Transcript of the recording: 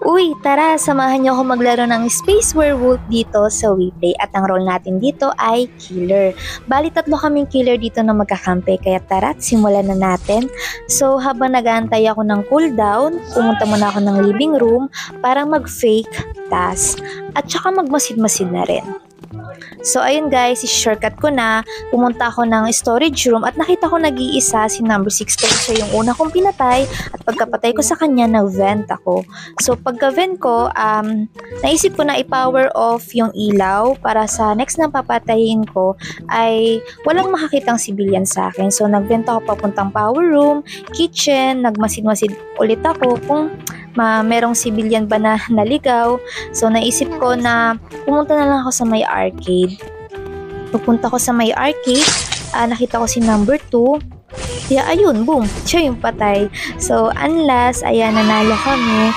Uy, tara, samahan niyo ako maglaro ng Space Werewolf dito sa WePlay at ang role natin dito ay killer. Bali, tatlo kaming killer dito na magkakampi, kaya tara't simulan na natin. So, habang nag-aantay ako ng cooldown, pumunta muna ako ng living room para mag-fake task at saka magmasid-masid na rin. So, ayun guys, shortcut ko na. Pumunta ako ng storage room at nakita ko nag-iisa si number 16. Siya yung una kong pinatay at pagkapatay ko sa kanya, nag-vent ako. So, pagka-vent ko, naisip ko na i-power off yung ilaw para sa next na papatayin ko ay walang makakitang civilian sa akin. So, nag-vent ako papuntang power room, kitchen, nagmasid-masid ulit ako kung merong civilian ba na naligaw. So, naisip ko na pumunta na lang ako sa may arcade. Pupunta ko sa may arcade, nakita ko si number 2. Kaya ayun, boom, siya yung patay. So, unless, ayan, nanalo kami.